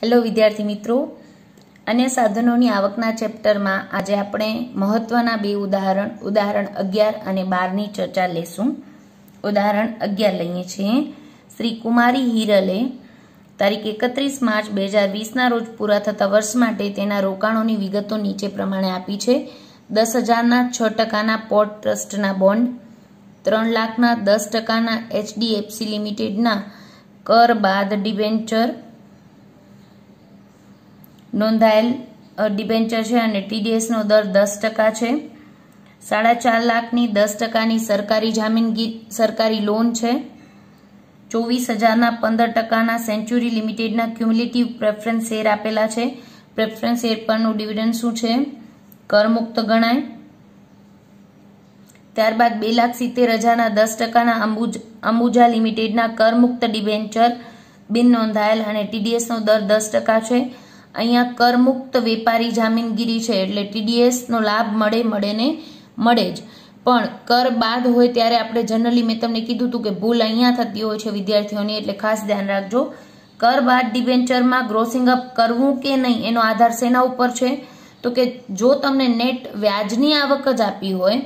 Hello વિદ્યાર્થી મિત્રો, અન્ય સાધનોની આવકના ચેપ્ટરમાં આજે આપણે મહત્વના બે ઉદાહરણ 11 અને 12 ની ચર્ચા લેશું. ઉદાહરણ 11 લઈએ છીએ. શ્રી કુમારી હિરલે તારીખ 31 માર્ચ 2020 ના રોજ પૂરા થતા વર્ષ માટે તેના રોકાણોની વિગતો નીચે પ્રમાણે આપી છે. 10,000ના 6% પોર્ટ ટ્રસ્ટના બોન્ડ, 3 લાખના 10%ના એચડીએફસી લિમિટેડના કર બાદ ડિબેન્ચર નોંધાયેલ ડિબેન્ચર છે અને ટીડીએસ નો દર 10% છે. 4.5 લાખની 10%ની સરકારી લોન છે. 24,000ના 15%ના સેન્ચુરી લિમિટેડના ક્યુમ્યુલેટિવ પ્રેફરન્સ શેર આપેલા છે. પ્રેફરન્સ શેર પરનું ડિવિડન્ડ શું છે? કરમુક્ત ગણાય. ત્યારબાદ 2,70,000ના 10%ના અંબુજા લિમિટેડના કરમુક્ત ડિબેન્ચર બિન નોંધાયેલ અને ટીડીએસ નો દર 10% છે. અહીંયા કરમુક્ત વેપારી જામીનગીરી છે એટલે ટીડીએસ નો લાભ મળે જ, પણ કર બાદ હોય ત્યારે આપણે જનરલી મેં તમને કીધું હતું કે ભૂલ અહીંયા થતી હોય છે વિદ્યાર્થીઓની, એટલે ખાસ ધ્યાન રાખજો. કર બાદ ડિબેન્ચરમાં ગ્રોસિંગ અપ કરવું કે નહીં એનો આધાર શેના ઉપર છે? તો કે જો તમને નેટ વ્યાજની આવક જ આપી હોય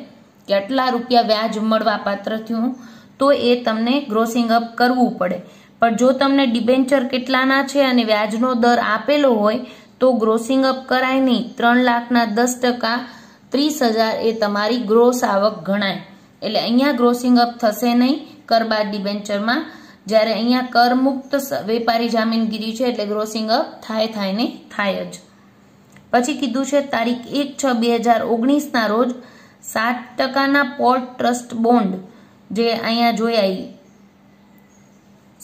કે આટલા રૂપિયા વ્યાજ મળવા પાત્ર થયું તો એ તમને ગ્રોસિંગ અપ કરવું પડે. પણ જો તમને ડિબેન્ચર કેટલાના છે અને વ્યાજનો દર આપેલો હોય તો ગ્રોસિંગ અપ કરાય નહીં. 3 લાખના 10% 30,000 એ તમારી ગ્રોસ આવક ગણાય. એટલે અહીંયા ગ્રોસિંગ અપ થશે નહીં કર બાદ ડિબેન્ચરમાં, જ્યારે અહીંયા કરમુક્ત વેપારી જામીનગીરી છે એટલે ગ્રોસિંગ અપ થાય ને થાય જ. પછી કીધું છે તારીખ 1/6/2019 ના રોજ 7%ના પોર્ટ ટ્રસ્ટ બોન્ડ, જે અહીંયા જોયા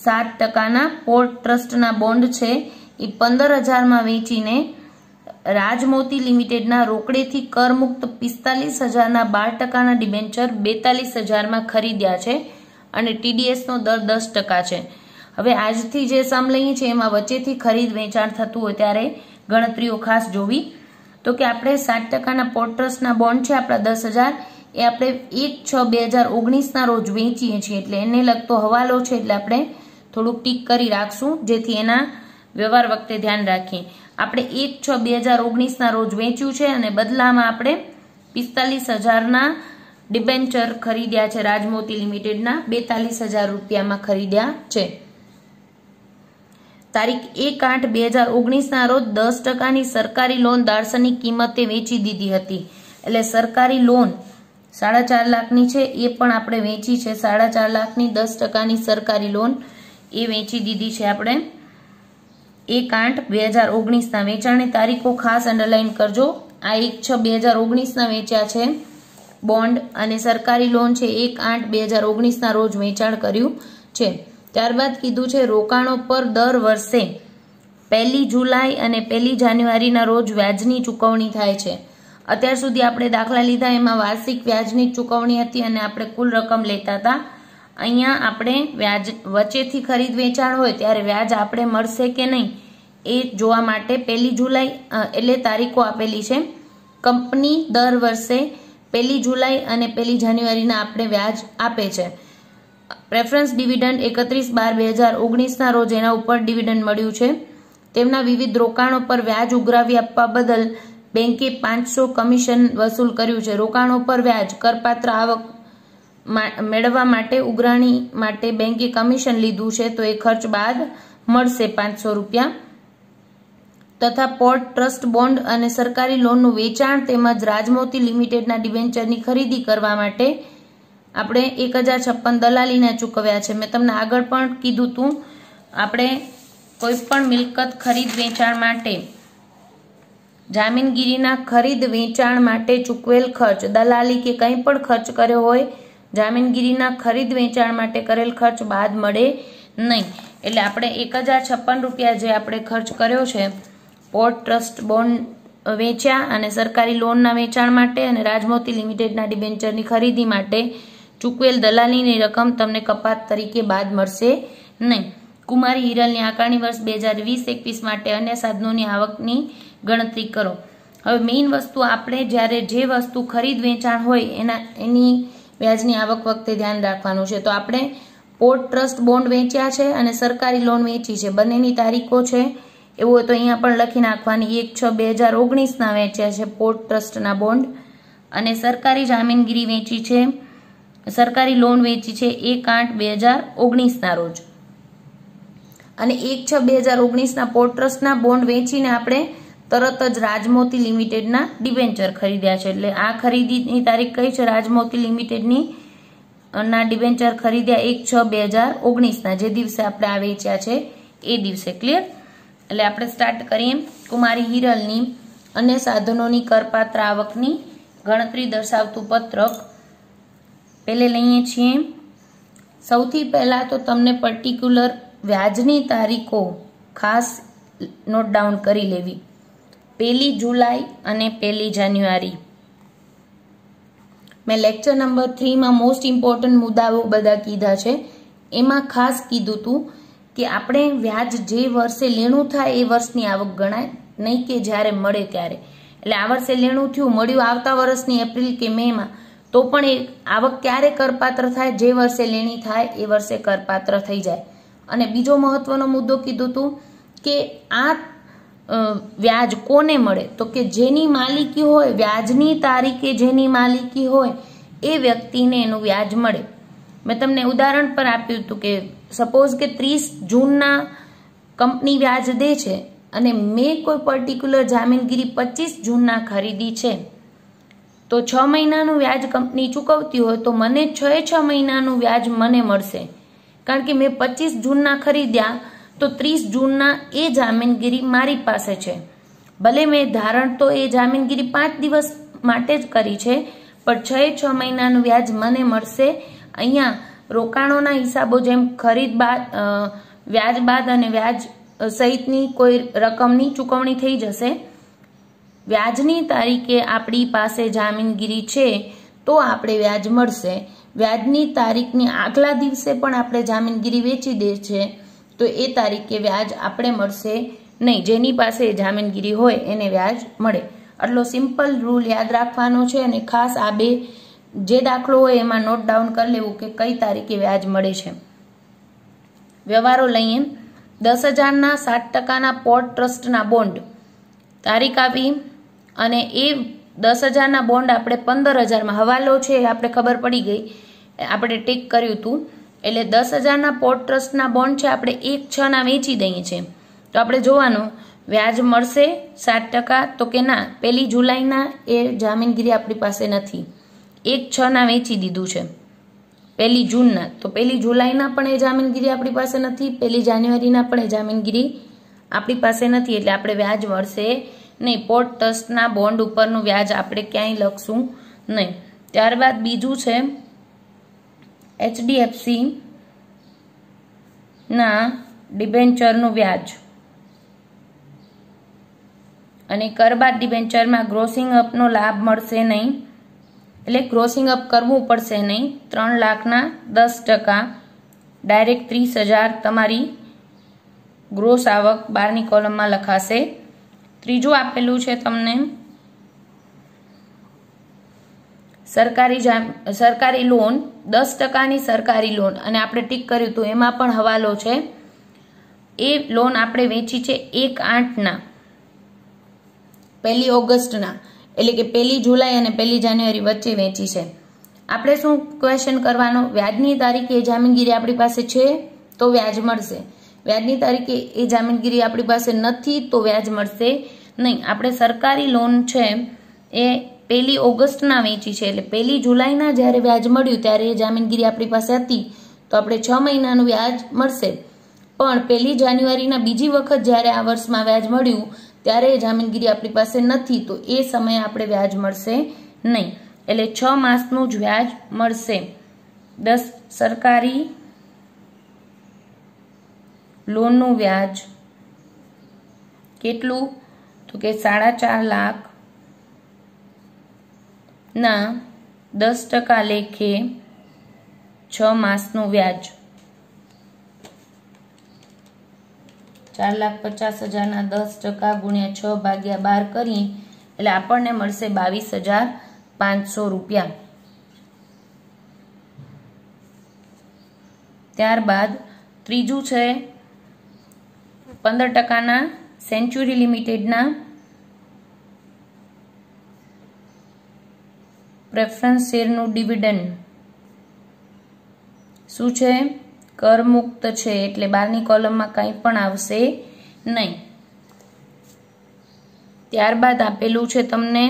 7%ના પોર્ટ ટ્રસ્ટના બોન્ડ છે એ 15,000માં વેચીને રાજમોતી લિમિટેડના રોકડેથી કરમુક્ત 45,000ના 12%ના ડિબેન્ચર 42,000માં ખરીદ્યા છે અને ટીડીએસ નો દર 10% છે. હવે આજથી જે સમ લઈએ છીએ એમાં વચ્ચેથી ખરીદ વેચાણ થતું હોય ત્યારે ગણતરીઓ ખાસ જોવી. તો કે આપણે 7%ના પોર્ટ ટ્રસ્ટના બોન્ડ છે આપણા 10,000, એ આપણે 1/6/2019 ના રોજ વેચીએ છીએ એટલે એને લગતો હવાલો છે એટલે આપણે થોડુંક ટીક કરી રાખશું જેથી એના વ્યવહાર વખતે ધ્યાન રાખીએ. આપણે 1/6/2019 ના રોજ વેચ્યું છે અને બદલામાં આપણે 45,000ના ડિબેન્ચર ખરીદ્યા છે રાજમોતી લિમિટેડના, 42,000 રૂપિયામાં ખરીદ્યા છે. તારીખ 1/8/2019 ના રોજ 10%ની સરકારી લોન દાર્શનિક કિંમતે વેચી દીધી હતી. એટલે સરકારી લોન 4.5 લાખની છે એ પણ આપણે વેચી છે. 4.5 લાખની 10%ની સરકારી લોન એ વેચી દીધી છે આપણે 1/8/2019 ના. વેચાણની તારીખો ખાસ અંડરલાઈન કરજો. આ 1/6/2019 ના વેચ્યા છે બોન્ડ અને સરકારી લોન છે 1/8/2019 ના રોજ વેચાણ કર્યું છે. ત્યારબાદ કીધું છે રોકાણો પર દર વર્ષે 1 જુલાઈ અને 1 જાન્યુઆરીના રોજ વ્યાજની ચૂકવણી થાય છે. અત્યાર સુધી આપણે દાખલા લીધા એમાં વાર્ષિક વ્યાજની ચૂકવણી હતી અને આપણે કુલ રકમ લેતા હતા. અહીંયા આપણે વ્યાજ વચ્ચેથી ખરીદ વેચાણ હોય ત્યારે વ્યાજ આપણે મળશે કે નહીં એ જોવા માટે 1 જુલાઈ એટલે તારીખો આપેલી છે. કંપની દર વર્ષે 1 જુલાઈ અને 1 જાન્યુઆરીના આપણે વ્યાજ આપે છે. પ્રેફરન્સ ડિવિડન્ડ 31/12/2019 ના રોજ એના ઉપર ડિવિડન્ડ મળ્યું છે. તેમના વિવિધ રોકાણો પર વ્યાજ ઉઘરાવી આપવા બદલ બેંકે 500 કમિશન વસૂલ કર્યું છે. રોકાણો પર વ્યાજ કરપાત્ર આવક મેળવવા માટે ઉઘરાણી માટે બેંકે કમિશન લીધું છે તો એ ખર્ચ બાદ મળશે 500 રૂપિયા. તથા પોર્ટ ટ્રસ્ટ બોન્ડ અને સરકારી લોનનું વેચાણ તેમજ રાજમોતી લિમિટેડના ડિબેન્ચરની ખરીદી કરવા માટે આપણે 1,056 દલાલીને ચૂકવ્યા છે. મેં તમને આગળ પણ કીધું હતું આપણે કોઈ પણ મિલકત ખરીદ વેચાણ માટે જામીનગીરીના ખરીદ વેચાણ માટે ચૂકવેલ ખર્ચ, દલાલી કે કંઈ પણ ખર્ચ કર્યો હોય જામીનગીરીના ખરીદ વેચાણ માટે કરેલ ખર્ચ બાદ મળે નહીં. એટલે આપણે 1,056 રૂપિયા જે આપણે ખર્ચ કર્યો છે પોર્ટ ટ્રસ્ટ બોન્ડ વેચ્યા અને સરકારી લોનના વેચાણ માટે અને રાજમોતી લિમિટેડના ડિબેન્ચરની ખરીદી માટે ચૂકવેલ દલાલીની રકમ તમને કપાત તરીકે બાદ મળશે નહીં. કુમારી હિરલની આકારણી વર્ષ 2020-21 માટે અન્ય સાધનોની આવકની ગણતરી કરો. હવે મેઇન વસ્તુ આપણે જ્યારે જે વસ્તુ ખરીદ વેચાણ હોય એની વ્યાજની આવક વખતે ધ્યાન રાખવાનું છે. તો આપણે પોર્ટ ટ્રસ્ટ બોન્ડ વેચ્યા છે અને સરકારી લોન વેચી છે, બંનેની તારીખો છે એવું હોય તો અહીંયા પણ લખી નાખવાની 1/6/2019 વેચ્યા છે પોર્ટ ટ્રસ્ટના બોન્ડ, અને સરકારી જામીનગીરી વેચી છે, સરકારી લોન વેચી છે 1/8/2019 રોજ, અને 1/6/2019 પોર્ટ ટ્રસ્ટના બોન્ડ વેચીને આપણે તરત જ રાજમોતી લિમિટેડના ડિબેન્ચર ખરીદ્યા છે. એટલે આ ખરીદીની તારીખ કઈ છે? રાજમોતી લિમિટેડની ના ડિબેન્ચર ખરીદ્યા 1/6/2019 જે દિવસે આપણે આ વેચ્યા છે એ દિવસે. ક્લિયર? એટલે આપણે સ્ટાર્ટ કરીએ. કુમારી હિરલની અન્ય સાધનોની કરપાત્ર આવકની ગણતરી દર્શાવતું પત્રક પહેલે લઈએ છીએ. સૌથી પહેલા તો તમને પર્ટિક્યુલર વ્યાજની તારીખો ખાસ નોટ ડાઉન કરી લેવી. 1 જુલાઈ અને 1 જાન્યુઆરી. મેં લેક્ચર નંબર 3 માં મોસ્ટ ઇમ્પોર્ટન્ટ મુદ્દાઓ બધા કીધા છે. એમાં ખાસ કીધું હતું કે આપણે વ્યાજ જે વર્ષે લેણું થાય એ વર્ષની આવક ગણાય, નહીં કે જ્યારે મળે ત્યારે. એટલે આ વર્ષે લેણું થયું, મળ્યું આવતા વર્ષની એપ્રિલ કે મે માં, તો પણ એ આવક ક્યારે કરપાત્ર થાય? જે વર્ષે લેણી થાય એ વર્ષે કરપાત્ર થઈ જાય. અને બીજો મહત્વનો મુદ્દો કીધું હતું કે આ વ્યાજ કોને મળે? તો કે જેની માલિકી હોય, વ્યાજની તારીખે જેની માલિકી હોય એ વ્યક્તિને એનું વ્યાજ મળે. મેં તમને ઉદાહરણ પર આપ્યું હતું કે સપોઝ કે 30 જૂનના કંપની વ્યાજ દે છે અને મેં કોઈ પર્ટિક્યુલર જામીનગીરી 25 જૂનના ખરીદી છે, તો 6 મહિનાનું વ્યાજ કંપની ચૂકવતી હોય તો મને 6 મહિનાનું વ્યાજ મને મળશે, કારણ કે મેં 25 જૂનના ખરીદ્યા તો 30 જૂનના એ જામીનગીરી મારી પાસે છે. ભલે મેં ધારણ તો એ જામીનગીરી 5 દિવસ માટે જ કરી છે, પણ 6 મહિનાનું વ્યાજ મને મળશે. અહીંયા રોકાણોના હિસાબો જેમ ખરીદ બાદ, વ્યાજ બાદ અને વ્યાજ સહિતની કોઈ રકમની ચૂકવણી થઈ જશે. વ્યાજની તારીખે આપણી પાસે જામીનગીરી છે તો આપણે વ્યાજ મળશે. વ્યાજની તારીખની આગલા દિવસે પણ આપણે જામીનગીરી વેચી દે છે તો એ તારીખે વ્યાજ આપણે મળશે નહીં. જેની પાસે જામીનગીરી હોય એને વ્યાજ મળે. આટલો સિમ્પલ રૂલ યાદ રાખવાનો છે, અને ખાસ આ બે જે દાખલો હોય એમાં નોટ ડાઉન કરી લેવું કે કઈ તારીખે વ્યાજ મળે છે. વ્યવહારો લઈએ. 10,000ના 7%ના પોર્ટ ટ્રસ્ટના બોન્ડ તારીખ આવી, અને એ 10,000ના બોન્ડ આપણે 15,000માં હવાલો છે આપણે ખબર પડી ગઈ, આપણે ટીક કર્યું હતું. એટલે 10,000ના પોર્ટ ટ્રસ્ટના બોન્ડ છે આપણે 1/6ના વેચી દઈએ છીએ. તો આપણે જોવાનું વ્યાજ મળશે 7%, તો કે ના, 1 જુલાઈના એ જામીનગીરી આપણી પાસે નથી, 1/6ના વેચી દીધું છે. 1 જૂનના, તો 1 જુલાઈના પણ એ જામીનગીરી આપણી પાસે નથી, 1 જાન્યુઆરીના પણ એ જામીનગીરી આપણી પાસે નથી, એટલે આપણે વ્યાજ મળશે નહીં. પોર્ટ ટ્રસ્ટના બોન્ડ ઉપરનું વ્યાજ આપણે ક્યાંય લખશું નહીં. ત્યારબાદ બીજું છે HDFC ના ડિબેન્ચરનું વ્યાજ, અને કરબાદ ડિબેન્ચરમાં ગ્રોસિંગ અપનો લાભ મળશે નહીં, એટલે ગ્રોસિંગ અપ કરવું પડશે નહીં. 3,00,000ના 10%, ડાયરેક્ટ 30,000 તમારી ગ્રોસ આવક 12ની કોલમમાં લખાશે. ત્રીજું આપેલું છે તમને સરકારી લોન, 10%ની સરકારી લોન, અને આપણે ટીક કર્યું હતું એમાં પણ હવાલો છે. એ લોન આપણે વેચી છે 1/8ના, 1 ઓગસ્ટના, એટલે કે 1 જુલાઈ અને 1 જાન્યુઆરી વચ્ચે વેચી છે. આપણે શું ક્વેશ્ચન કરવાનો? વ્યાજની તારીખે એ જામીનગીરી આપણી પાસે છે તો વ્યાજ મળશે, વ્યાજની તારીખે એ જામીનગીરી આપણી પાસે નથી તો વ્યાજ મળશે નહીં. આપણે સરકારી લોન છે એ 1 ઓગસ્ટના વેચી છે, એટલે 1 જુલાઈના જ્યારે વ્યાજ મળ્યું ત્યારે એ જામીનગીરી આપણી પાસે હતી તો આપણે 6 મહિનાનું વ્યાજ મળશે. પણ 1 જાન્યુઆરીના બીજી વખત જ્યારે આ વર્ષમાં વ્યાજ મળ્યું ત્યારે એ જામીનગીરી આપણી પાસે નથી, તો એ સમયે આપણે વ્યાજ મળશે નહીં. એટલે 6 માસનું જ વ્યાજ મળશે. 10 સરકારી લોનનું વ્યાજ કેટલું? તો કે 4.5 લાખ ના 10% લેખે 6 માસનું વ્યાજ. 4,50,000ના 10% ગુણ્યા 6/12 કરીએ એટલે આપણને મળશે 22,500 રૂપિયા. ત્યારબાદ ત્રીજું છે 15%ના સેન્ચુરી લિમિટેડના પ્રેફરન્સ શેરનું ડિવિડન્ડ શું છે? કરમુક્ત છે, એટલે 12ની કોલમમાં કંઈ પણ આવશે નહીં. ત્યારબાદ આપેલું છે તમને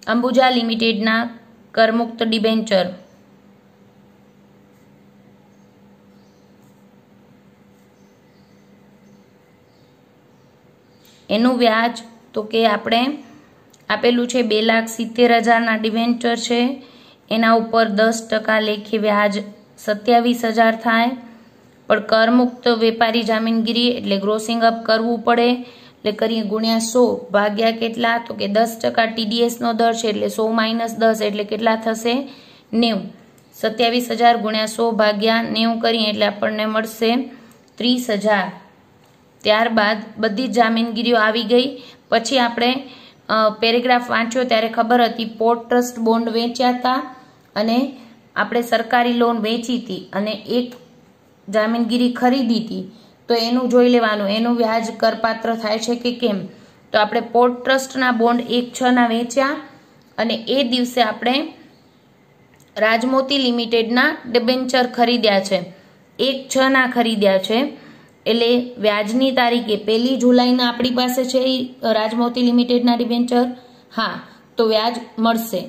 અંબુજા લિમિટેડના કરમુક્ત ડિબેન્ચર. એનું વ્યાજ તો કે આપણે આપેલું છે 2,70,000ના ડિબેન્ચર છે, એના ઉપર 10% લેખે વ્યાજ 27,000 થાય. પણ કરમુક્ત વેપારી જામીનગીરી એટલે ગ્રોસિંગ અપ કરવું પડે, એટલે કરીએ ગુણ્યા 100 ભાગ્યા કેટલા? તો કે 10% TDS નો દર છે, એટલે 100 - 10 એટલે કેટલા થશે? 90. 27,000 ગુણ્યા 100 ભાગ્યા 90 કરીએ એટલે આપણને મળશે 30,000. ત્યારબાદ બધી જ જામીનગીરીઓ આવી ગઈ. પછી આપણે પેરેગ્રાફ વાંચ્યો ત્યારે ખબર હતી પોર્ટ ટ્રસ્ટ બોન્ડ વેચ્યા હતા અને આપણે સરકારી લોન વેચી હતી અને એક જામીનગીરી ખરીદી હતી, તો એનું જોઈ લેવાનું એનું વ્યાજ કરપાત્ર થાય છે કે કેમ. તો આપણે પોર્ટ ટ્રસ્ટના બોન્ડ 1/6ના વેચ્યા અને એ દિવસે આપણે રાજમોતી લિમિટેડના ડિબેન્ચર ખરીદ્યા છે, 1/6ના ખરીદ્યા છે. એટલે વ્યાજની તારીખે 1 જુલાઈના આપણી પાસે છે રાજમોતી લિમિટેડના ડિબેન્ચર. હા, તો વ્યાજ મળશે.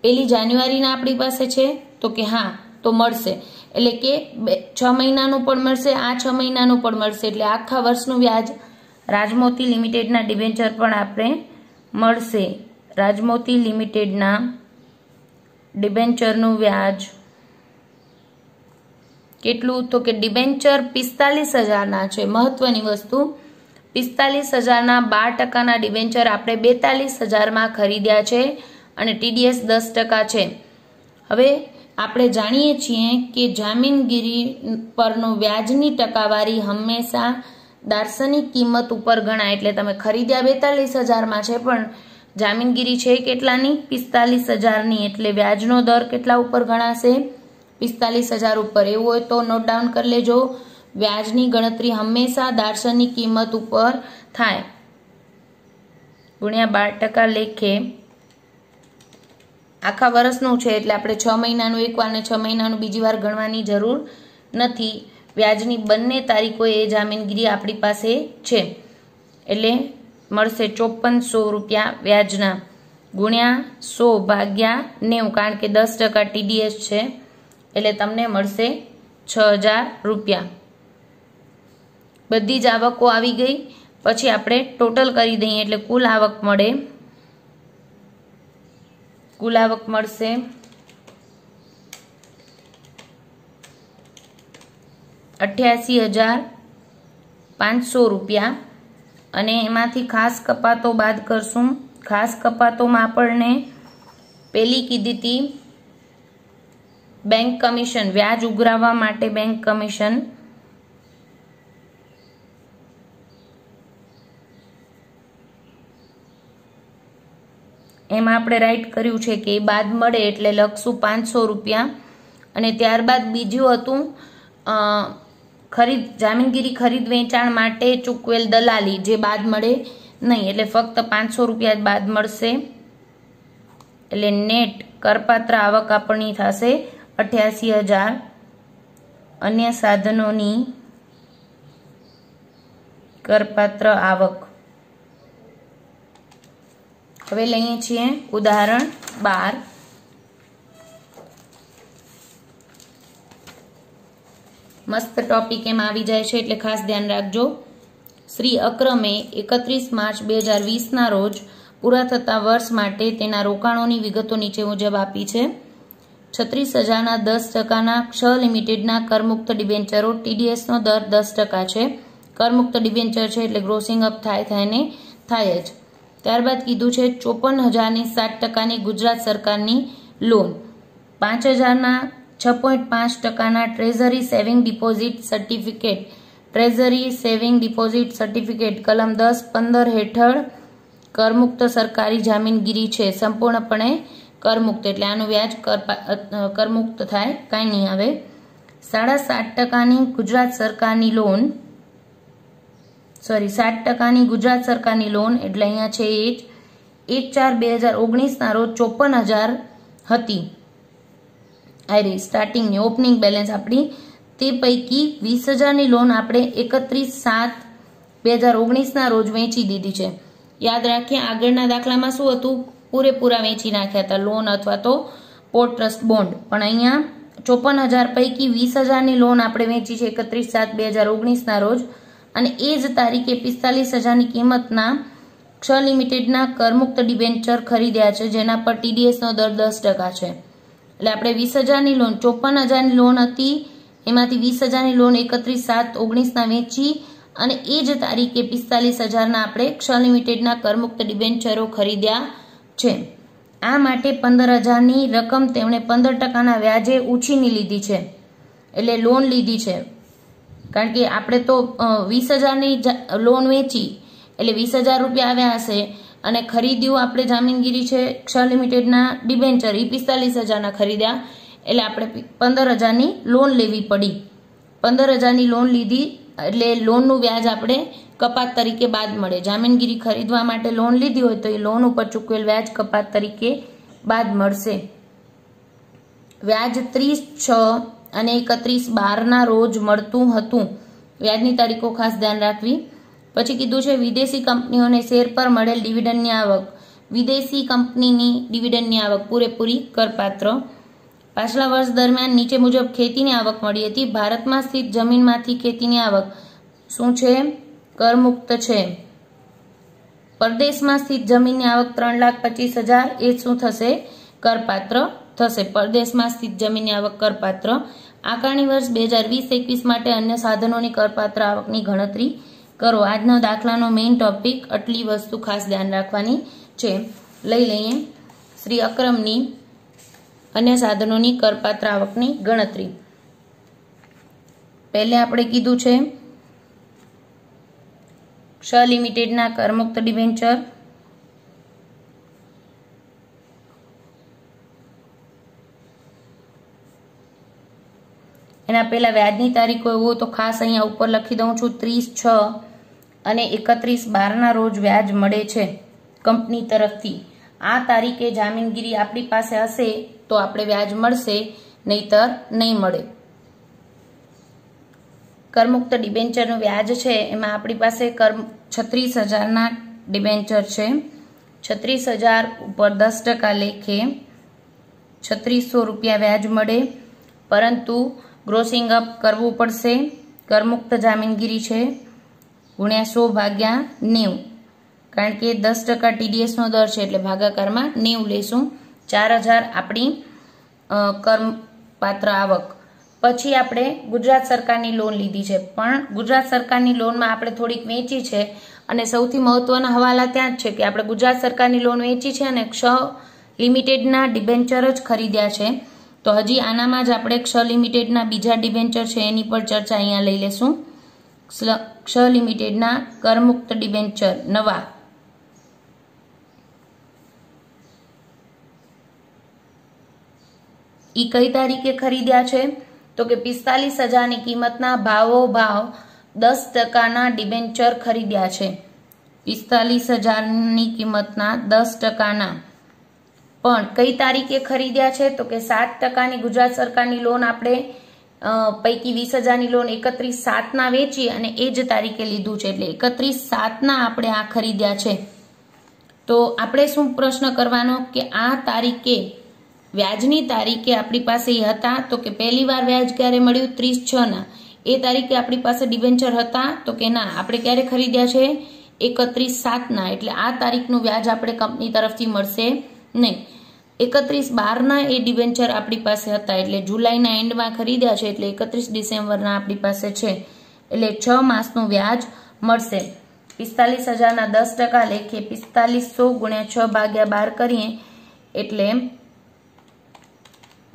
1 જાન્યુઆરીના આપણી પાસે છે, તો કે હા, તો મળશે. એટલે કે 6 મહિનાનું પણ મળશે, આ 6 મહિનાનું પણ મળશે. એટલે આખા વર્ષનું વ્યાજ રાજમોતી લિમિટેડના ડિબેન્ચર પણ આપણે મળશે. રાજમોતી લિમિટેડના ડિબેન્ચરનું વ્યાજ કેટલું? તો કે ડિબેન્ચર 45,000ના છે. મહત્વની વસ્તુ, 45,000ના 12%ના ડિબેન્ચર આપણે 42,000માં ખરીદ્યા છે અને TDS 10% છે. હવે આપણે જાણીએ છીએ કે જામીનગીરી પરનો વ્યાજની ટકાવારી હંમેશા દાર્શનિક કિંમત ઉપર ગણાય. એટલે તમે ખરીદ્યા 42,000માં છે પણ જામીનગીરી છે કેટલાની? 45,000ની. એટલે વ્યાજનો દર કેટલા ઉપર ગણાશે? 45,000 ઉપર. એવું હોય તો નોટ ડાઉન કરી લેજો. વ્યાજની ગણતરી હંમેશા દાર્શનિક કિંમત ઉપર થાય. ગુણ્યા 12% લેખે આખા વર્ષનું છે, એટલે આપણે 6 મહિનાનું એકવાર ને 6 મહિનાનું બીજી વાર ગણવાની જરૂર નથી. વ્યાજની બંને તારીખો એ જામીનગીરી આપણી પાસે છે, એટલે મળશે 5400 રૂપિયા વ્યાજના. ગુણ્યા 100 ભાગ્યા 90, કારણ કે 10% TDS છે, એટલે તમને મળશે 6,000 રૂપિયા. બધી જ આવકો આવી ગઈ. પછી આપણે ટોટલ કરી દઈએ એટલે કુલ આવક મળે. કુલ આવક મળશે 88,500 રૂપિયા. અને એમાંથી ખાસ કપાતો બાદ કરશું. ખાસ કપાતોમાં આપણને પેલી કીધી હતી બેંક કમિશન, વ્યાજ ઉઘરાવવા માટે બેંક કમિશન. એમાં આપણે રાઈટ કર્યું છે કે એ બાદ મળે એટલે લખશું 500 રૂપિયા. અને ત્યારબાદ બીજું હતું જામીનગીરી ખરીદ વેચાણ માટે ચૂકવેલ દલાલી, જે બાદ મળે નહીં, એટલે ફક્ત 500 રૂપિયા જ બાદ મળશે. એટલે નેટ કરપાત્ર આવક આપણી થશે 88,000. અન્ય સાધનોની કરપાત્ર આવક. હવે લઈએ છીએ ઉદાહરણ 12. મસ્ત ટોપિક એમાં આવી જાય છે, એટલે ખાસ ધ્યાન રાખજો. શ્રી અક્રમે 31 માર્ચ 2020ના રોજ પૂરા થતા વર્ષ માટે તેના રોકાણોની વિગતો નીચે મુજબ આપી છે. 36,000ના 10%ના ક્ષ લિમિટેડના કરમુક્ત ડિબેન્ચરો, TDS નો દર 10% છે. કરમુક્ત ડિબેન્ચર છે એટલે ગ્રોસિંગ અપ થાય જ. ત્યારબાદ કીધું છે 54,000ની 7%ની ગુજરાત સરકારની લોન, 5,000ના 6.5%ના treasury saving deposit certificate. Treasury saving deposit certificate કલમ 10-15 હેઠળ કરમુક્ત સરકારી જામીનગીરી છે, સંપૂર્ણપણે કરમુક્ત, એટલે આનું વ્યાજ કરમુક્ત થાય, કાંઈ નહીં આવે. 7.5%ની ગુજરાત સરકારની લોન, 7% ગુજરાત સરકારની લોન એટલે અહીંયા છે 1/4/2019 રોજ 54,000 હતી આ રહી સ્ટાર્ટિંગની ઓપનિંગ બેલેન્સ આપણી તે પૈકી 20,000ની લોન આપણે 31/7/2019 રોજ વેચી દીધી છે યાદ રાખીએ આગળના દાખલામાં શું હતું પૂરેપૂરા વેચી નાખ્યા હતા લોન અથવા તો પોર્ટ ટ્રસ્ટ બોન્ડ પણ અહીંયા 54,000 પૈકી 20,000ની લોન આપણે વેચી છે 31/7/2019 રોજ અને એ જ તારીખે 45,000ની કિંમતના ક્ષ લિમિટેડના કરમુક્ત ડિબેન્ચર ખરીદ્યા છે જેના પર ટીડીએસનો દર 10% છે એટલે આપણે 20,000ની લોન 54,000ની લોન હતી એમાંથી 20,000ની લોન 31/7/19 વેચી અને એ જ તારીખે 45,000ના આપણે ક્ષ લિમિટેડના કરમુક્ત ડિબેન્ચરો ખરીદ્યા છે આ માટે 15,000ની રકમ તેમણે 15%ના વ્યાજે ઉછીની લીધી છે એટલે લોન લીધી છે કારણ કે આપણે તો 20,000ની લોન વેચી એટલે 20,000 રૂપિયા આવ્યા હશે અને ખરીદ્યું આપણે જામીનગીરી છે ક્ષ લિમિટેડના ડિબેન્ચર એ 45,000ના ખરીદ્યા એટલે આપણે 15,000ની લોન લેવી પડી 15,000ની લોન લીધી એટલે લોનનું વ્યાજ આપણે કપાત તરીકે બાદ મળે જામીનગીરી ખરીદવા માટે લોન લીધી હોય તો એ લોન ઉપર ચૂકવેલ વ્યાજ કપાત તરીકે બાદ મળશે વ્યાજ 30/6 અને 31/12 રોજ મળતું હતું વ્યાજની તારીખો ખાસ ધ્યાન રાખવી પછી કીધું છે વિદેશી કંપનીઓને શેર પર મળેલ ડિવિડન્ડની આવક વિદેશી કંપનીની ડિવિડન્ડની આવક પૂરેપૂરી કરપાત્ર પાછલા વર્ષ દરમિયાન નીચે મુજબ ખેતીની આવક મળી હતી ભારતમાં સ્થિત જમીનમાંથી ખેતીની આવક શું છે કરમુક્ત છે પરદેશમાં સ્થિત જમીનની આવક 3,25,000 એ શું થશે કરપાત્ર થશે પરદેશમાં સ્થિત જમીનની આવક કરપાત્ર આકારણી વર્ષ 2020-21 માટે અન્ય સાધનોની કરપાત્ર આવકની ગણતરી કરો આજનો દાખલાનો મેઇન ટોપિક આટલી વસ્તુ ખાસ ધ્યાન રાખવાની છે લઈ લઈએ શ્રી અક્રમની અન્ય સાધનોની કરપાત્ર આવકની ગણતરી પહેલે આપણે કીધું છે ક્ષ લિમિટેડના કરમુક્ત ડિબેન્ચર એના પહેલા વ્યાજની તારીખો એવું તો ખાસ અહીંયા ઉપર લખી દઉં છું 30/6 અને 31/12 રોજ વ્યાજ મળે છે કંપની તરફથી આ તારીખે જામીનગીરી આપણી પાસે હશે તો આપણે વ્યાજ મળશે નહીતર નહીં મળે કરમુક્ત ડિબેન્ચરનું વ્યાજ છે એમાં આપણી પાસે 36,000ના ડિબેન્ચર છે 36,000 ઉપર 10% લેખે 3,600 રૂપિયા વ્યાજ મળે પરંતુ ગ્રોસિંગ અપ કરવું પડશે કરમુક્ત જામીનગીરી છે ગુણ્યા 100/90 કારણ કે 10% ટીડીએસનો દર છે એટલે ભાગાકારમાં 90 લેશું 4,000 આપણી કરપાત્ર આવક પછી આપણે ગુજરાત સરકારની લોન લીધી છે પણ ગુજરાત સરકારની લોનમાં આપણે થોડીક વેચી છે અને સૌથી મહત્વના હવાલા ત્યાં જ છે કે આપણે ગુજરાત સરકારની લોન વેચી છે અને ક્ષ લિમિટેડના ડિબેન્ચર જ ખરીદ્યા છે તો હજી આનામાં જ આપણે ક્ષ લિમિટેડના બીજા ડિબેન્ચર છે એની પર ચર્ચા અહીંયા લઈ લેશું ક્ષ લિમિટેડના કરમુક્ત ડિબેન્ચર નવા ઈ કઈ તારીખે ખરીદ્યા છે તો કે 45,000ની કિંમતના ભાવ 10%ના ડિબેન્ચર ખરીદ્યા છે 45,000ની કિંમતના 10%ના પણ કઈ તારીખે ખરીદ્યા છે તો કે 7%ની ગુજરાત સરકારની લોન આપણે પૈકી 20,000ની લોન 31/7 વેચી અને એ જ તારીખે લીધું છે એટલે 31/7 આપણે આ ખરીદ્યા છે તો આપણે શું પ્રશ્ન કરવાનો કે આ તારીખે વ્યાજની તારીખે આપણી પાસે હતા તો કે પહેલી વાર વ્યાજ ક્યારે મળ્યું 30/6 એ તારીખે આપણી પાસે ડિબેન્ચર હતા તો કે ના આપણે ક્યારે ખરીદ્યા છે 31/7 એટલે આ તારીખનું વ્યાજ આપણે કંપની તરફથી મળશે નહીં 31/12 એ ડિબેન્ચર આપણી પાસે હતા એટલે જુલાઈના એન્ડમાં ખરીદ્યા છે એટલે 31 ડિસેમ્બરના આપણી પાસે છે એટલે 6 માસનું વ્યાજ મળશે 45,000ના 10% લેખે 4500 ગુણ્યા 6/12 કરીએ એટલે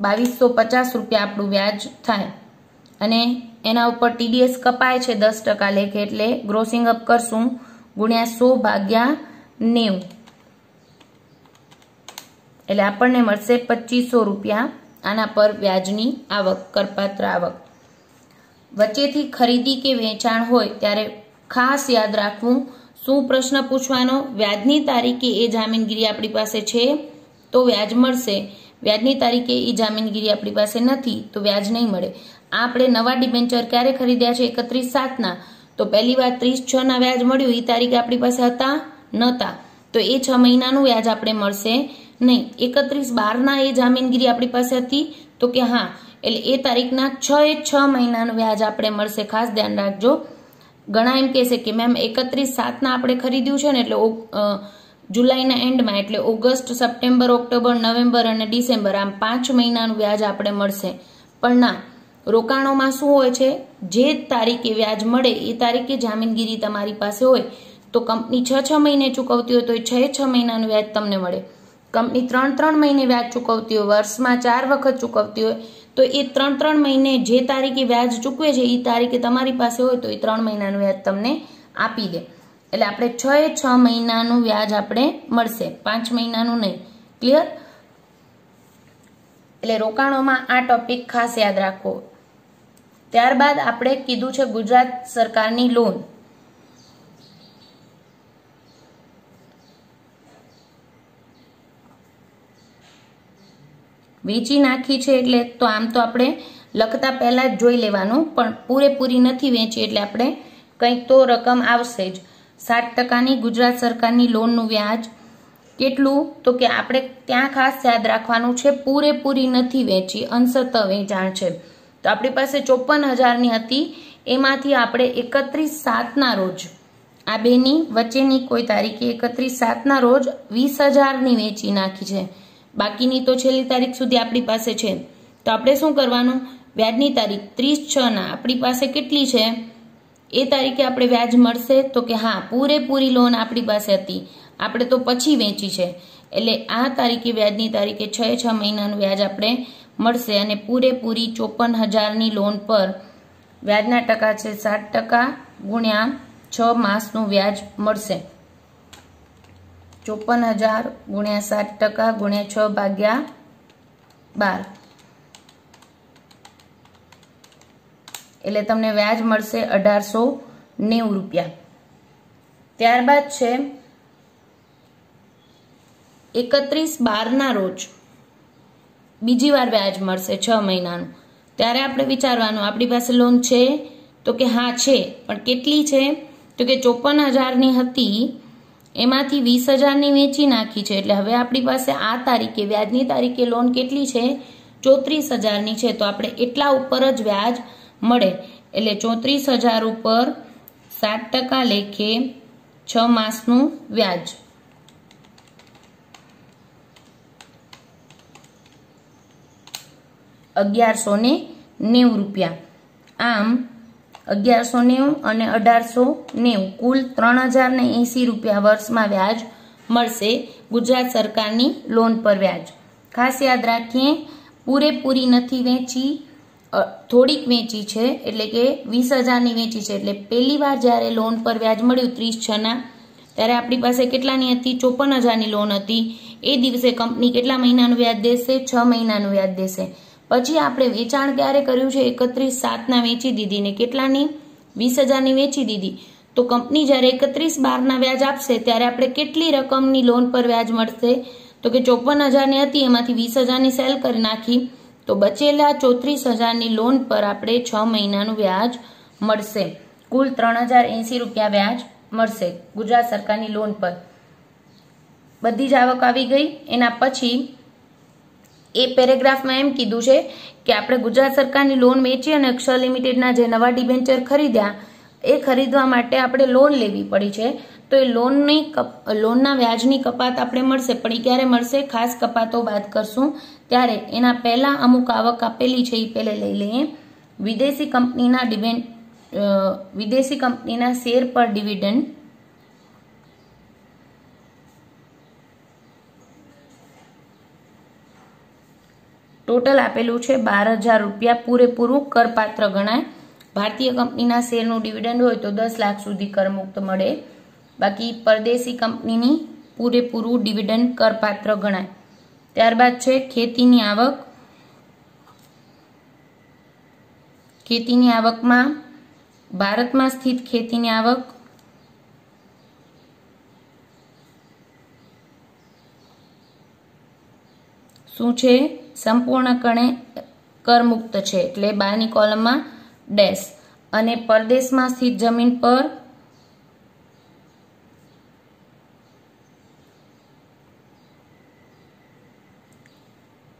2,250 રૂપિયા આપણું વ્યાજ થાય અને એના ઉપર ટીડીએસ કપાય છે 10% લેખે એટલે ગ્રોસિંગ અપ કરશું ગુણ્યા 100/90 એટલે આપણને મળશે 2,500 રૂપિયા આના પર વ્યાજની આવક કરપાત્ર આવક વચ્ચેથી ખરીદી કે વેચાણ હોય ત્યારે ખાસ યાદ રાખવું. શું પ્રશ્ન પૂછવાનો? વ્યાજની તારીખે એ જામીનગીરી આપણી પાસે છે તો વ્યાજ મળશે, વ્યાજની તારીખે એ જામીનગીરી આપણી પાસે નથી તો વ્યાજ નહીં મળે. આપણે નવા ડિબેન્ચર ક્યારે ખરીદ્યા છે? 31/7 તો પહેલી વાર 30/6 વ્યાજ મળ્યું, એ તારીખે આપણી પાસે હતા નહોતા, તો એ 6 મહિનાનું વ્યાજ આપણે મળશે નહીં. 31/12 એ જામીનગીરી આપણી પાસે હતી તો કે હા, એટલે એ તારીખના 6 મહિનાનું વ્યાજ આપણે મળશે. ખાસ ધ્યાન રાખજો. ઘણા એમ કહેશે કે મેમ 31/7 આપણે ખરીદ્યું છે ને, એટલે જુલાઈના એન્ડમાં, એટલે ઓગસ્ટ, સપ્ટેમ્બર, ઓક્ટોબર, નવેમ્બર અને ડિસેમ્બર, આમ 5 મહિનાનું વ્યાજ આપણે મળશે. પણ ના, રોકાણોમાં શું હોય છે, જે તારીખે વ્યાજ મળે એ તારીખે જામીનગીરી તમારી પાસે હોય તો કંપની 6 મહિને ચૂકવતી હોય તો એ 6 મહિનાનું વ્યાજ તમને મળે. કંપની 3 મહિને વ્યાજ ચૂકવતી હોય, વર્ષમાં 4 વખત ચૂકવતી હોય તો એ 3 મહિને જે તારીખે વ્યાજ ચૂકવે છે એ તારીખે તમારી પાસે હોય તો એ 3 મહિનાનું વ્યાજ તમને આપી દે. એટલે આપણે 6 મહિનાનું વ્યાજ આપણે મળશે, 5 મહિનાનું નહીં. ક્લિયર? એટલે રોકાણોમાં આ ટોપિક ખાસ યાદ રાખો. ત્યારબાદ આપણે કીધું છે ગુજરાત સરકારની લોન. વેચી નાખી છે એટલે તો આમ તો આપણે લખતા પહેલા જ જોઈ લેવાનું, પણ પૂરેપૂરી નથી વેચી એટલે આપણે કંઈક તો રકમ આવશે જ. 7% ગુજરાત સરકારની લોનનું વ્યાજ કેટલું? તો કે આપણે ત્યાં ખાસ યાદ રાખવાનું છે પૂરેપૂરી નથી વેચી, અંશતઃ વેચાણ છે. તો આપણી પાસે 54,000ની હતી, એમાંથી આપણે 31/7 રોજ, આ બેની વચ્ચેની કોઈ તારીખે 31/7 રોજ 20,000ની વેચી નાખી છે. બાકીની તો છેલ્લી તારીખ સુધી આપણી પાસે છે. તો આપણે શું કરવાનું? વ્યાજની તારીખ 30/6 આપણી પાસે કેટલી છે એ તારીખે આપણે વ્યાજ મળશે તો કે હા, પૂરેપૂરી લોન આપણી પાસે હતી, આપણે તો પછી વેચી છે, એટલે આ તારીખે વ્યાજની તારીખે 6 મહિનાનું વ્યાજ આપણે મળશે. અને પૂરેપૂરી 54,000ની લોન પર વ્યાજના ટકા છે 7% ગુણ્યા 6 માસનું વ્યાજ મળશે. 54,000 ગુણ્યા 7% ગુણ્યા 6/12, એટલે તમને વ્યાજ મળશે 1,890 રૂપિયા. ત્યારબાદ છે 31/12 રોજ બીજી વાર વ્યાજ મળશે 6 મહિનાનું. ત્યારે આપણે વિચારવાનું આપણી પાસે લોન છે તો કે હા છે, પણ કેટલી છે તો કે 54,000ની હતી, એમાંથી 20,000ની વેચી નાખી છે, એટલે હવે આપણી પાસે આ તારીખે વ્યાજની તારીખે લોન કેટલી છે? 34,000ની છે. તો આપણે એટલા ઉપર જ વ્યાજ મળે, એટલે 34,000 ઉપર 7% લેખે 6 માસનું વ્યાજ. ₹1,190. આમ 1190 અને 1890 કુલ 3,080 રૂપિયા વર્ષમાં વ્યાજ મળશે ગુજરાત સરકારની લોન પર વ્યાજ. ખાસ યાદ રાખીએ, પૂરેપૂરી નથી વેચી, થોડીક વેચી છે, એટલે કે 20,000ની વેચી છે. એટલે પહેલી વાર જ્યારે લોન પર વ્યાજ મળ્યું 30/6 ત્યારે આપણી પાસે કેટલાની હતી? 54,000ની લોન હતી. એ દિવસે કંપની કેટલા મહિનાનું વ્યાજ દેશે? 6 મહિનાનું વ્યાજ દેશે. પછી આપણે વેચાણ ક્યારે કર્યું છે? 31/7 વેચી દીધી ને કેટલાની? 20,000ની વેચી દીધી. તો કંપની જ્યારે 31/12 વ્યાજ આપશે ત્યારે આપણે કેટલી રકમની લોન પર વ્યાજ મળશે? તો કે 54,000ની હતી, એમાંથી 20,000ની સેલ કરી નાખી, તો બચેલા 34,000ની લોન પર આપણે 6 મહિનાનું વ્યાજ મળશે. કુલ 3,080 રૂપિયા વ્યાજ મળશે ગુજરાત સરકારની લોન પર. બધી જ આવક આવી ગઈ. એના પછી એ પેરેગ્રાફમાં એમ કીધું છે કે આપણે ગુજરાત સરકારની લોન વેચી અને અક્ષર લિમિટેડના જે નવા ડિબેન્ચર ખરીદ્યા એ ખરીદવા માટે આપણે લોન લેવી પડી છે. તો એ લોનના વ્યાજની કપાત આપણે મળશે, પણ એ ક્યારે મળશે? ખાસ કપાતો બાદ કરશું ત્યારે. એના પહેલા અમુક આવક આપેલી છે એ પહેલે લઈ લઈએ. વિદેશી કંપનીના શેર પર ડિવિડન્ડ ટોટલ આપેલું છે 12,000 રૂપિયા, પૂરેપૂરું કરપાત્ર ગણાય. ભારતીય કંપનીના શેરનું ડિવિડન્ડ હોય તો 10 લાખ સુધી કરમુક્ત મળે. બાકી પરદેશી કંપનીની પૂરેપૂરું ડિવિડન્ડ કરપાત્ર ગણાય. ત્યારબાદ છે ખેતીની આવક. ખેતીની આવકમાં ભારતમાં સ્થિત ખેતીની આવક શું છે? સંપૂર્ણપણે કરમુક્ત છે, એટલે 12ની કોલમમાં ડેશ. અને પરદેશમાં સ્થિત જમીન પર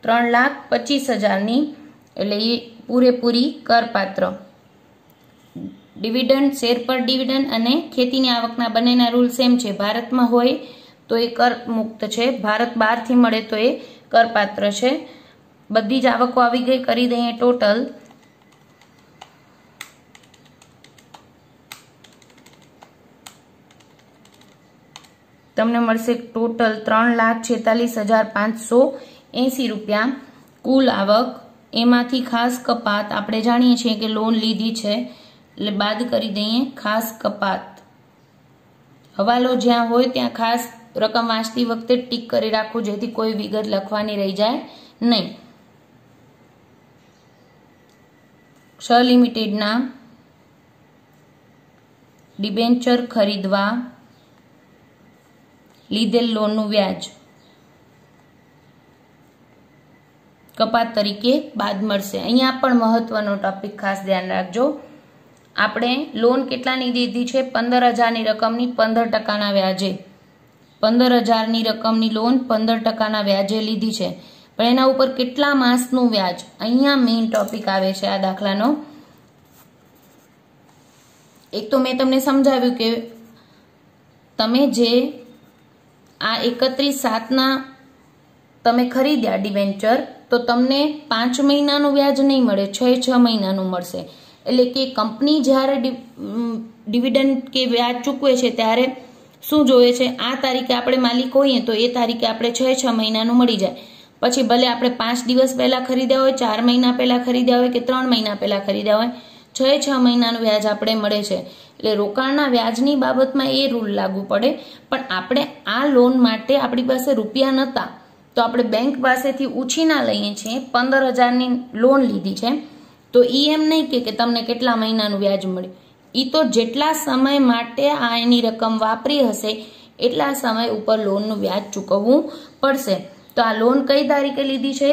$3,25,000ની એટલે એ પૂરેપૂરી કરપાત્ર. ડિવિડન્ડ, શેર પર ડિવિડન્ડ અને ખેતીની આવકના બંનેના રૂલ સેમ છે. ભારતમાં હોય તો એ કર મુક્ત છે, ભારત બહારથી મળે તો એ કરપાત્ર છે. બધી જ આવકો આવી ગઈ, કરી દઈએ ટોટલ. તમને મળશે ટોટલ $3,46,580 કુલ આવક. એમાંથી ખાસ કપાત આપણે જાણીએ છીએ કે લોન લીધી છે એટલે બાદ કરી દઈએ ખાસ કપાત. હવાલો જ્યાં હોય ત્યાં ખાસ રકમ વાંચતી વખતે ટીક કરી રાખવું, જેથી કોઈ વિગત લખવાની રહી જાય નહીં. ક્ષ લિમિટેડના ડિબેન્ચર ખરીદવા લીધેલ લોનનું વ્યાજ કપાત તરીકે બાદ મળશે. અહીંયા પણ મહત્વનો ટોપિક ખાસ ધ્યાન રાખજો. આપણે લોન કેટલાની લીધી છે? 15,000ની રકમની 15%ના વ્યાજે. 15,000ની રકમની લોન 15%ના વ્યાજે લીધી છે, પણ એના ઉપર કેટલા માસનું વ્યાજ? અહીંયા મેઇન ટોપિક આવે છે આ દાખલાનો. એક તો મેં તમને સમજાવ્યું કે તમે જે આ 31/7ના તમે ખરીદ્યા ડિવેન્ચર, તો તમને 5 મહિનાનું વ્યાજ નહીં મળે, 6 મહિનાનું મળશે. એટલે કે કંપની જ્યારે ડિવિડન્ડ કે વ્યાજ ચૂકવે છે ત્યારે શું જોઈએ છે? આ તારીખે આપણે માલિક હોઈએ તો એ તારીખે આપણે 6 મહિનાનું મળી જાય. પછી ભલે આપણે 5 દિવસ પહેલા ખરીદ્યા હોય, 4 મહિના પહેલા ખરીદ્યા હોય કે 3 મહિના પહેલા ખરીદ્યા હોય, 6 મહિનાનું વ્યાજ આપણે મળે છે. એટલે રોકાણના વ્યાજની બાબતમાં એ રૂલ લાગુ પડે. પણ આપણે આ લોન માટે આપણી પાસે રૂપિયા નહોતા તો આપણે બેંક પાસેથી ઉછીના લઈએ છીએ. 15,000ની લોન લીધી છે તો એમ નહીં કે તમને કેટલા મહિનાનું વ્યાજ મળે, એ તો જેટલા સમય માટે આ એની રકમ વાપરી હશે એટલા સમય ઉપર લોનનું વ્યાજ ચૂકવવું પડશે. તો આ લોન કઈ તારીખે લીધી છે?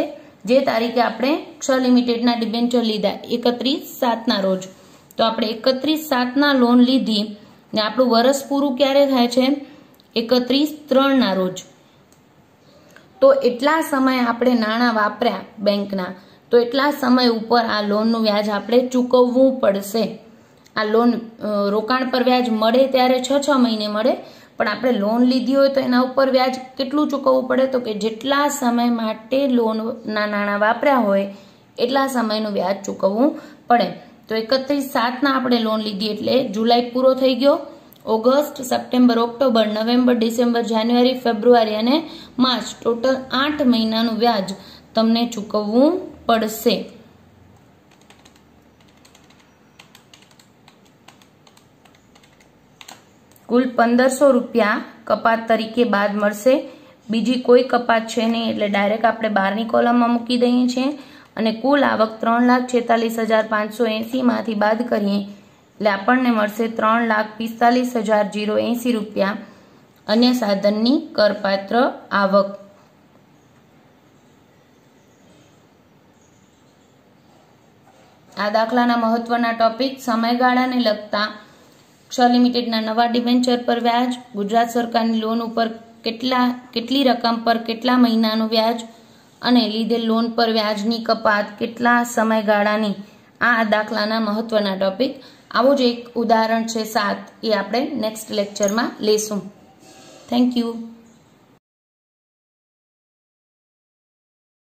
જે તારીખે આપણે ક્ષ લિમિટેડના ડિબેન્ચર લીધા 31/7ના રોજ. તો આપણે 31/7ના લોન લીધી ને આપણું વર્ષ પૂરું ક્યારે થાય છે? 31/3ના રોજ. તો એટલા સમય આપણે નાણાં વાપર્યા બેંકના, તો એટલા સમય ઉપર આ લોનનું વ્યાજ આપણે ચૂકવવું પડશે. આ લોન રોકાણ પર વ્યાજ મળે ત્યારે 6 મહિને મળે, પણ આપણે લોન લીધી હોય તો એના ઉપર વ્યાજ કેટલું ચૂકવવું પડે? તો કે જેટલા સમય માટે લોનના નાણાં વાપર્યા હોય એટલા સમયનું વ્યાજ ચૂકવવું પડે. તો 31/7ના આપણે લોન લીધી એટલે જુલાઈ પૂરો થઈ ગયો. August, September, October, November, December, January, February અને માર્ચ, ટોટલ 8 મહિનાનું વ્યાજ તમને ચૂકવવું પડશે. કુલ $1,500 કપાત તરીકે બાદ મળશે. બીજી કોઈ કપાત છે નહીં એટલે ડાયરેક્ટ આપણે 12ની કોલમમાં મૂકી દઈએ છીએ. અને કુલ આવક 3,46,580 માંથી બાદ કરીએ એટલે આપણને મળશે $3,45,080 અન્ય સાધનની કરપાત્ર આવક. આ દાખલાના મહત્વના ટોપિક સમયગાળાને લગતા ક્ષ લિમિટેડના નવા ડિબેન્ચર પર વ્યાજ, ગુજરાત સરકારની લોન ઉપર કેટલી રકમ પર કેટલા મહિનાનું વ્યાજ અને લીધેલ લોન પર વ્યાજની કપાત કેટલા સમયગાળાની. આ દાખલાના મહત્વના ટોપિક. આવું જ એક ઉદાહરણ છે 7, એ આપણે નેક્સ્ટ લેક્ચરમાં લેશું. Thank you.